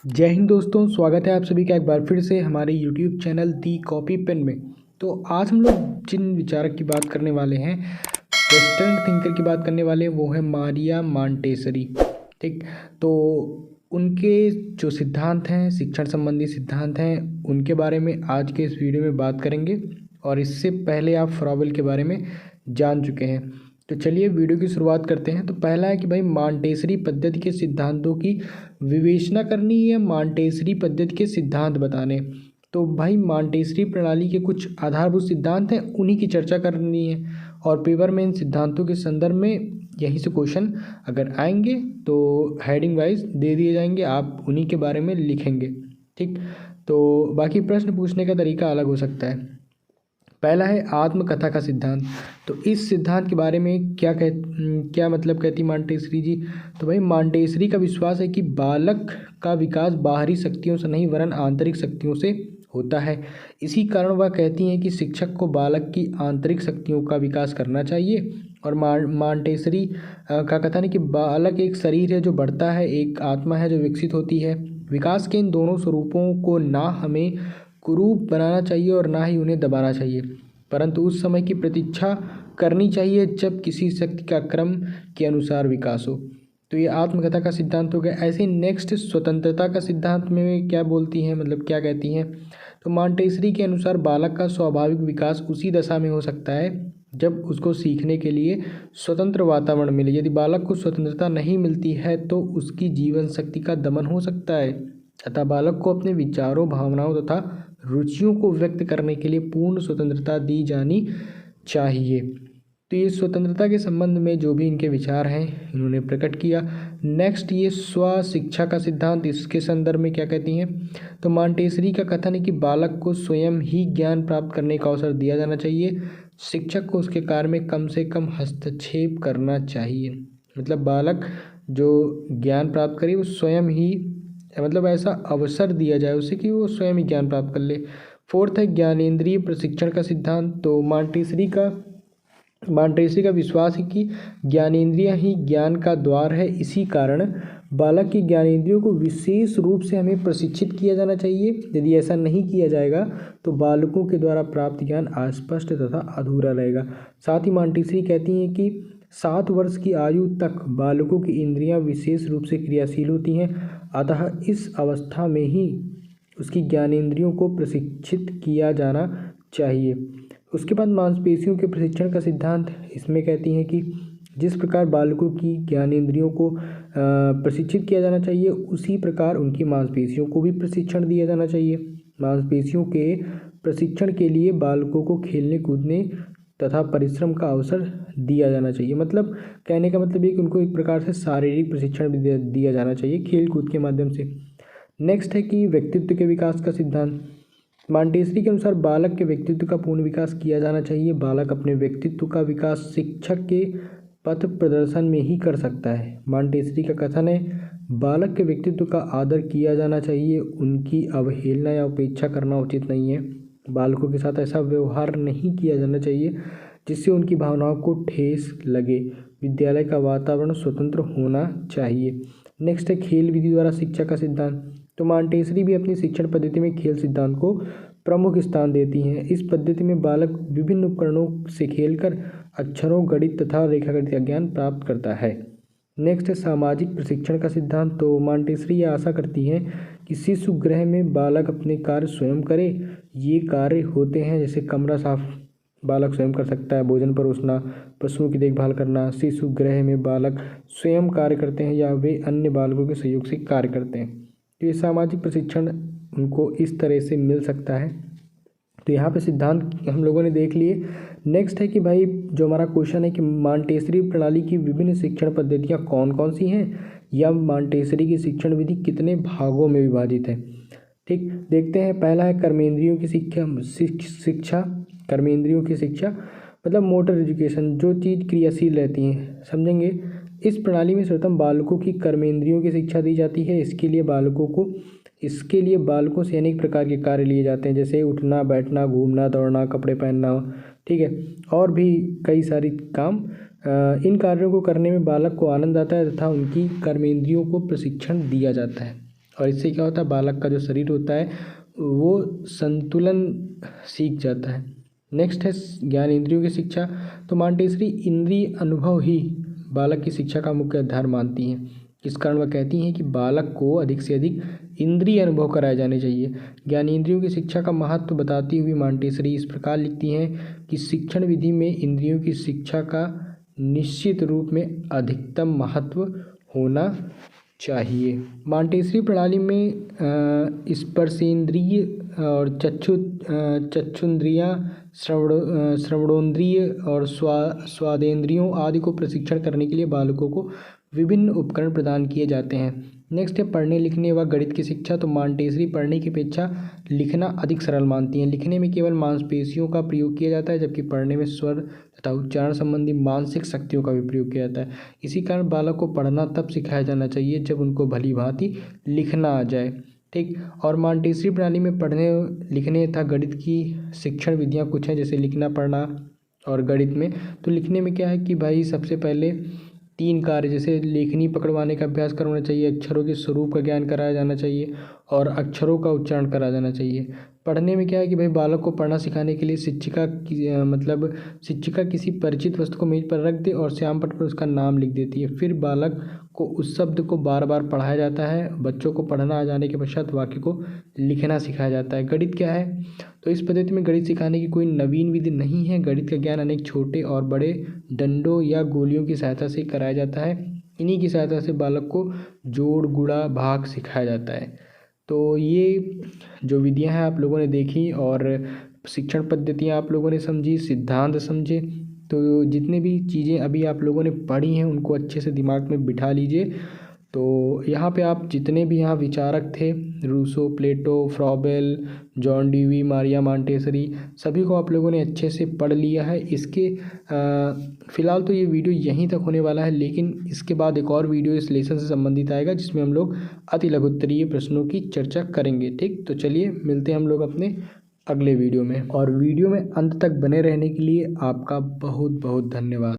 जय हिंद दोस्तों, स्वागत है आप सभी का एक बार फिर से हमारे यूट्यूब चैनल दी कॉपी पेन में। तो आज हम लोग जिन विचारक की बात करने वाले हैं, वेस्टर्न थिंकर की बात करने वाले हैं, वो है मारिया मॉन्टेसरी। ठीक, तो उनके जो सिद्धांत हैं, शिक्षण संबंधी सिद्धांत हैं, उनके बारे में आज के इस वीडियो में बात करेंगे। और इससे पहले आप फ्रॉबेल के बारे में जान चुके हैं। तो चलिए वीडियो की शुरुआत करते हैं। तो पहला है कि भाई मॉन्टेसरी पद्धति के सिद्धांतों की विवेचना करनी है, मॉन्टेसरी पद्धति के सिद्धांत बताने। तो भाई मॉन्टेसरी प्रणाली के कुछ आधारभूत सिद्धांत हैं, उन्हीं की चर्चा करनी है। और पेपर में इन सिद्धांतों के संदर्भ में यहीं से क्वेश्चन अगर आएंगे तो हेडिंग वाइज दे दिए जाएंगे, आप उन्हीं के बारे में लिखेंगे। ठीक, तो बाकी प्रश्न पूछने का तरीका अलग हो सकता है। पहला है आत्मकथा का सिद्धांत। तो इस सिद्धांत के बारे में क्या मतलब कहती मॉन्टेसरी जी। तो भाई मॉन्टेसरी का विश्वास है कि बालक का विकास बाहरी शक्तियों से नहीं वरन आंतरिक शक्तियों से होता है। इसी कारण वह कहती हैं कि शिक्षक को बालक की आंतरिक शक्तियों का विकास करना चाहिए। और मॉन्टेसरी का कथन है कि बालक एक शरीर है जो बढ़ता है, एक आत्मा है जो विकसित होती है। विकास के इन दोनों स्वरूपों को ना हमें कुरूप बनाना चाहिए और ना ही उन्हें दबाना चाहिए, परंतु उस समय की प्रतीक्षा करनी चाहिए जब किसी शक्ति का क्रम के अनुसार विकास हो। तो ये आत्मकथा का सिद्धांत हो गया। ऐसे नेक्स्ट स्वतंत्रता का सिद्धांत में क्या बोलती हैं, मतलब क्या कहती हैं। तो मॉन्टेसरी के अनुसार बालक का स्वाभाविक विकास उसी दशा में हो सकता है जब उसको सीखने के लिए स्वतंत्र वातावरण मिले। यदि बालक को स्वतंत्रता नहीं मिलती है तो उसकी जीवन शक्ति का दमन हो सकता है। अतः बालक को अपने विचारों, भावनाओं तथा रुचियों को व्यक्त करने के लिए पूर्ण स्वतंत्रता दी जानी चाहिए। तो ये स्वतंत्रता के संबंध में जो भी इनके विचार हैं इन्होंने प्रकट किया। नेक्स्ट ये स्व शिक्षा का सिद्धांत, इसके संदर्भ में क्या कहती हैं। तो मॉन्टेसरी का कथन है कि बालक को स्वयं ही ज्ञान प्राप्त करने का अवसर दिया जाना चाहिए। शिक्षक को उसके कार्य में कम से कम हस्तक्षेप करना चाहिए। मतलब बालक जो ज्ञान प्राप्त करे वो स्वयं ही, मतलब ऐसा अवसर दिया जाए उसे कि वो स्वयं ही ज्ञान प्राप्त कर ले। फोर्थ है ज्ञानेंद्रिय प्रशिक्षण का सिद्धांत। तो मॉन्टेसरी का विश्वास है कि ज्ञानेंद्रियां ही ज्ञान का द्वार है। इसी कारण बालक की ज्ञानेंद्रियों को विशेष रूप से हमें प्रशिक्षित किया जाना चाहिए। यदि ऐसा नहीं किया जाएगा तो बालकों के द्वारा प्राप्त ज्ञान अस्पष्ट तथा अधूरा रहेगा। साथ ही मॉन्टेसरी कहती हैं कि 7 वर्ष की आयु तक बालकों की इंद्रियां विशेष रूप से क्रियाशील होती हैं, अतः इस अवस्था में ही उसकी ज्ञानेंद्रियों को प्रशिक्षित किया जाना चाहिए। उसके बाद मांसपेशियों के प्रशिक्षण का सिद्धांत, इसमें कहती हैं कि जिस प्रकार बालकों की ज्ञानेंद्रियों को प्रशिक्षित किया जाना चाहिए, उसी प्रकार उनकी मांसपेशियों को भी प्रशिक्षण दिया जाना चाहिए। मांसपेशियों के प्रशिक्षण के लिए बालकों को खेलने कूदने तथा परिश्रम का अवसर दिया जाना चाहिए। मतलब कहने का मतलब ये कि उनको एक प्रकार से शारीरिक प्रशिक्षण भी दिया जाना चाहिए खेल कूद के माध्यम से। नेक्स्ट है कि व्यक्तित्व के विकास का सिद्धांत। मॉन्टेसरी के अनुसार बालक के व्यक्तित्व का पूर्ण विकास किया जाना चाहिए। बालक अपने व्यक्तित्व का विकास शिक्षक के पथ प्रदर्शन में ही कर सकता है। मॉन्टेसरी का कथन है बालक के व्यक्तित्व का आदर किया जाना चाहिए, उनकी अवहेलना या उपेक्षा करना उचित नहीं है। बालकों के साथ ऐसा व्यवहार नहीं किया जाना चाहिए जिससे उनकी भावनाओं को ठेस लगे। विद्यालय का वातावरण स्वतंत्र होना चाहिए। नेक्स्ट है खेल विधि द्वारा शिक्षा का सिद्धांत। तो मॉन्टेसरी भी अपनी शिक्षण पद्धति में खेल सिद्धांत को प्रमुख स्थान देती हैं। इस पद्धति में बालक विभिन्न उपकरणों से खेलकर अक्षरों, गणित तथा रेखागणित का ज्ञान प्राप्त करता है। नेक्स्ट है सामाजिक प्रशिक्षण का सिद्धांत। तो मॉन्टेसरी यह आशा करती हैं कि शिशु गृह में बालक अपने कार्य स्वयं करे। ये कार्य होते हैं जैसे कमरा साफ बालक स्वयं कर सकता है, भोजन परोसना, पशुओं की देखभाल करना। शिशु गृह में बालक स्वयं कार्य करते हैं या वे अन्य बालकों के सहयोग से कार्य करते हैं। तो ये सामाजिक प्रशिक्षण उनको इस तरह से मिल सकता है। तो यहाँ पे सिद्धांत हम लोगों ने देख लिए। नेक्स्ट है कि भाई जो हमारा क्वेश्चन है कि मॉन्टेसरी प्रणाली की विभिन्न शिक्षण पद्धतियाँ कौन कौन सी हैं, या मॉन्टेसरी की शिक्षण विधि कितने भागों में विभाजित है। ठीक, देखते हैं। पहला है कर्मेंद्रियों की शिक्षा। कर्मेंद्रियों की शिक्षा मतलब मोटर एजुकेशन, जो चीज़ क्रियाशील रहती हैं, समझेंगे। इस प्रणाली में सर्वप्रथम बालकों की कर्मेंद्रियों की शिक्षा दी जाती है। इसके लिए बालकों से अनेक प्रकार के कार्य लिए जाते हैं, जैसे उठना, बैठना, घूमना, दौड़ना, कपड़े पहनना, ठीक है, और भी कई सारी काम। इन कार्यों को करने में बालक को आनंद आता है तथा उनकी कर्मेंद्रियों को प्रशिक्षण दिया जाता है। और इससे क्या होता है, बालक का जो शरीर होता है वो संतुलन सीख जाता है। नेक्स्ट है ज्ञान इंद्रियों की शिक्षा। तो मॉन्टेसरी इंद्रिय अनुभव ही बालक की शिक्षा का मुख्य आधार मानती हैं। इस कारण वह कहती हैं कि बालक को अधिक से अधिक इंद्रिय अनुभव कराए जाने चाहिए। ज्ञानेंद्रियों की शिक्षा का महत्व बताती हुई मॉन्टेसरी इस प्रकार लिखती हैं कि शिक्षण विधि में इंद्रियों की शिक्षा का निश्चित रूप में अधिकतम महत्व होना चाहिए। मॉन्टेसरी प्रणाली में स्पर्शेंद्रिय और चक्षुंद्रियाँ, श्रवणोन्द्रिय और स्वादेंद्रियों आदि को प्रशिक्षण करने के लिए बालकों को विभिन्न उपकरण प्रदान किए जाते हैं। नेक्स्ट है पढ़ने लिखने व गणित की शिक्षा। तो मॉन्टेसरी पढ़ने की अपेक्षा लिखना अधिक सरल मानती हैं। लिखने में केवल मांसपेशियों का प्रयोग किया जाता है, जबकि पढ़ने में स्वर तथा उच्चारण संबंधी मानसिक शक्तियों का भी प्रयोग किया जाता है। इसी कारण बालक को पढ़ना तब सिखाया जाना चाहिए जब उनको भली भांति लिखना आ जाए। ठीक। और मॉन्टेसरी प्रणाली में पढ़ने लिखने तथा गणित की शिक्षण विधियाँ कुछ हैं, जैसे लिखना पढ़ना और गणित में। तो लिखने में क्या है कि भाई सबसे पहले 3 कार्य, जैसे लेखनी पकड़वाने का अभ्यास करवाना चाहिए, अक्षरों के स्वरूप का ज्ञान कराया जाना चाहिए और अक्षरों का उच्चारण कराया जाना चाहिए। पढ़ने में क्या है कि भाई बालक को पढ़ना सिखाने के लिए शिक्षिका किसी परिचित वस्तु को मेज पर रख दे और श्याम पट पर उसका नाम लिख देती है। फिर बालक को उस शब्द को बार बार पढ़ाया जाता है। बच्चों को पढ़ना आ जाने के पश्चात वाक्य को लिखना सिखाया जाता है। गणित क्या है, तो इस पद्धति में गणित सिखाने की कोई नवीन विधि नहीं है। गणित का ज्ञान अनेक छोटे और बड़े डंडों या गोलियों की सहायता से कराया जाता है। इन्हीं की सहायता से बालक को जोड़, गुणा, भाग सिखाया जाता है। तो ये जो विधियां हैं आप लोगों ने देखी और शिक्षण पद्धतियां आप लोगों ने समझी, सिद्धांत समझे। तो जितने भी चीज़ें अभी आप लोगों ने पढ़ी हैं उनको अच्छे से दिमाग में बिठा लीजिए। तो यहाँ पे आप जितने भी यहाँ विचारक थे, Rousseau, Plato, Froebel, John Dewey, Maria Montessori, सभी को आप लोगों ने अच्छे से पढ़ लिया है। इसके फ़िलहाल तो ये वीडियो यहीं तक होने वाला है, लेकिन इसके बाद एक और वीडियो इस लेसन से संबंधित आएगा जिसमें हम लोग अति लघुत्तरीय प्रश्नों की चर्चा करेंगे। ठीक, तो चलिए मिलते हैं हम लोग अपने अगले वीडियो में। और वीडियो में अंत तक बने रहने के लिए आपका बहुत बहुत धन्यवाद।